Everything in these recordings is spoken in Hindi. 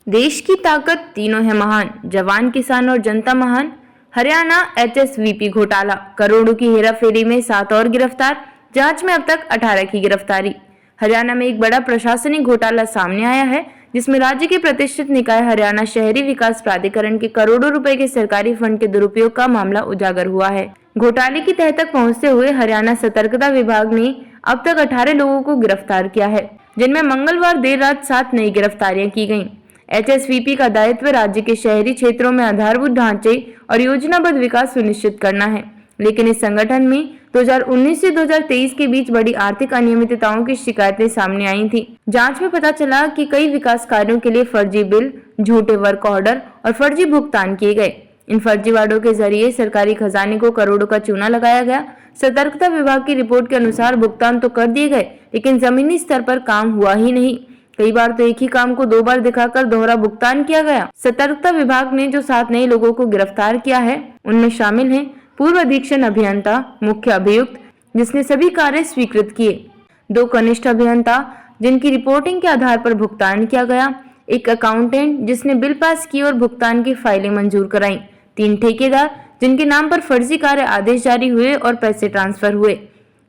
देश की ताकत तीनों है महान, जवान किसान और जनता महान। हरियाणा एचएसवीपी घोटाला, करोड़ों की हेराफेरी में 7 और गिरफ्तार, जांच में अब तक 18 की गिरफ्तारी। हरियाणा में एक बड़ा प्रशासनिक घोटाला सामने आया है, जिसमें राज्य के प्रतिष्ठित निकाय हरियाणा शहरी विकास प्राधिकरण के करोड़ों रुपए के सरकारी फंड के दुरुपयोग का मामला उजागर हुआ है। घोटाले की तह तक पहुंचते हुए हरियाणा सतर्कता विभाग ने अब तक 18 लोगों को गिरफ्तार किया है, जिनमें मंगलवार देर रात 7 नई गिरफ्तारियां की गयी। एचएसवीपी का दायित्व राज्य के शहरी क्षेत्रों में आधारभूत ढांचे और योजनाबद्ध विकास सुनिश्चित करना है, लेकिन इस संगठन में 2019 से 2023 के बीच बड़ी आर्थिक अनियमितताओं की शिकायतें सामने आई थी। जांच में पता चला कि कई विकास कार्यों के लिए फर्जी बिल, झूठे वर्क ऑर्डर और फर्जी भुगतान किए गए। इन फर्जीवाड़ों के जरिए सरकारी खजाने को करोड़ों का चूना लगाया गया। सतर्कता विभाग की रिपोर्ट के अनुसार भुगतान तो कर दिए गए, लेकिन जमीनी स्तर पर काम हुआ ही नहीं। कई बार तो एक ही काम को 2 बार दिखाकर दोहरा भुगतान किया गया। सतर्कता विभाग ने जो 7 नए लोगों को गिरफ्तार किया है, उनमें शामिल हैं पूर्व अधीक्षण अभियंता, मुख्य अभियुक्त जिसने सभी कार्य स्वीकृत किए, 2 कनिष्ठ अभियंता जिनकी रिपोर्टिंग के आधार पर भुगतान किया गया, एक अकाउंटेंट जिसने बिल पास किए और भुगतान की फाइलें मंजूर कराई, 3 ठेकेदार जिनके नाम पर फर्जी कार्य आदेश जारी हुए और पैसे ट्रांसफर हुए।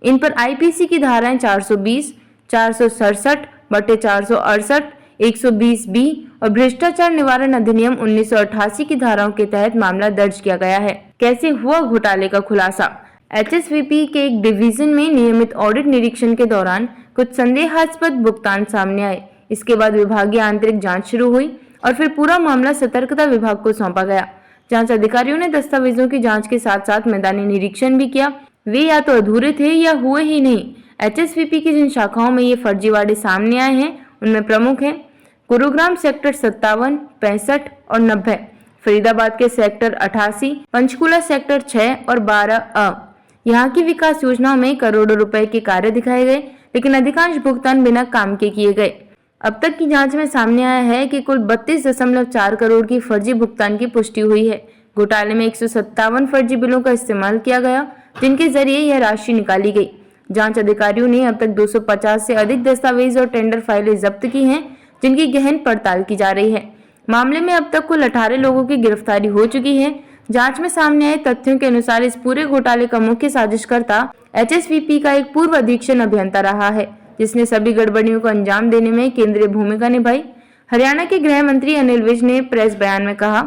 इन पर आईपीसी की धाराएं 420, 467/468, 120B और भ्रष्टाचार निवारण अधिनियम 1988 की धाराओं के तहत मामला दर्ज किया गया है। कैसे हुआ घोटाले का खुलासा? एचएसवीपी के एक डिवीजन में नियमित ऑडिट निरीक्षण के दौरान कुछ संदेहास्पद भुगतान सामने आए। इसके बाद विभागीय आंतरिक जांच शुरू हुई और फिर पूरा मामला सतर्कता विभाग को सौंपा गया। जांच अधिकारियों ने दस्तावेजों की जांच के साथ साथ मैदानी निरीक्षण भी किया। वे या तो अधूरे थे या हुए ही नहीं। एचएसवीपी की जिन शाखाओं में ये फर्जीवाड़े सामने आए हैं, उनमें प्रमुख हैं गुरुग्राम सेक्टर 57, 65 और 90, फरीदाबाद के सेक्टर 88, पंचकुला सेक्टर 6 और 12A। यहाँ की विकास योजनाओं में करोड़ों रुपए के कार्य दिखाए गए, लेकिन अधिकांश भुगतान बिना काम के किए गए। अब तक की जांच में सामने आया है कि कुल 32.4 करोड़ की फर्जी भुगतान की पुष्टि हुई है। घोटाले में 157 फर्जी बिलों का इस्तेमाल किया गया, जिनके जरिए यह राशि निकाली गई। जांच अधिकारियों ने अब तक 250 से अधिक दस्तावेज और टेंडर फाइलें जब्त की हैं, जिनकी गहन पड़ताल की जा रही है। मामले में अब तक कुल 18 लोगों की गिरफ्तारी हो चुकी है। जांच में सामने आए तथ्यों के अनुसार इस पूरे घोटाले का मुख्य साजिशकर्ता एचएसवीपी का एक पूर्व अधीक्षण अभियंता रहा है, जिसने सभी गड़बड़ियों को अंजाम देने में केंद्रीय भूमिका निभाई। हरियाणा के गृह मंत्री अनिल विज ने प्रेस बयान में कहा,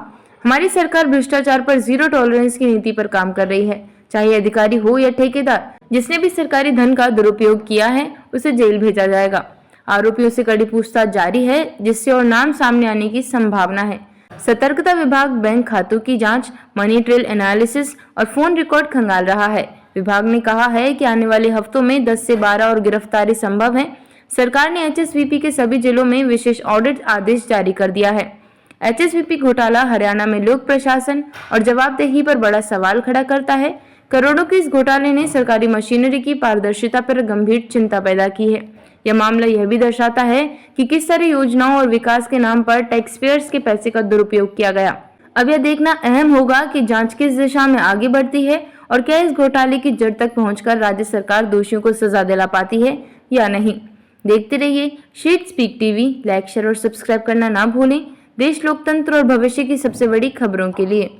हमारी सरकार भ्रष्टाचार पर जीरो टॉलरेंस की नीति पर काम कर रही है। चाहे अधिकारी हो या ठेकेदार, जिसने भी सरकारी धन का दुरुपयोग किया है, उसे जेल भेजा जाएगा। आरोपियों से कड़ी पूछताछ जारी है, जिससे और नाम सामने आने की संभावना है। सतर्कता विभाग बैंक खातों की जांच, मनी ट्रेल एनालिसिस और फोन रिकॉर्ड खंगाल रहा है। विभाग ने कहा है कि आने वाले हफ्तों में 10 से 12 और गिरफ्तारी संभव है। सरकार ने एचएसवीपी के सभी जिलों में विशेष ऑडिट आदेश जारी कर दिया है। एचएसवीपी घोटाला हरियाणा में लोक प्रशासन और जवाबदेही पर बड़ा सवाल खड़ा करता है। करोड़ों के इस घोटाले ने सरकारी मशीनरी की पारदर्शिता पर गंभीर चिंता पैदा की है। यह मामला यह भी दर्शाता है कि किस तरह योजनाओं और विकास के नाम पर टैक्स पेयर्स के पैसे का दुरुपयोग किया गया। अब यह देखना अहम होगा कि जांच किस दिशा में आगे बढ़ती है और क्या इस घोटाले की जड़ तक पहुंचकर राज्य सरकार दोषियों को सजा दिला पाती है या नहीं। देखते रहिए sheet speak TV. Like, share और सब्सक्राइब करना ना भूलें, देश, लोकतंत्र और भविष्य की सबसे बड़ी खबरों के लिए।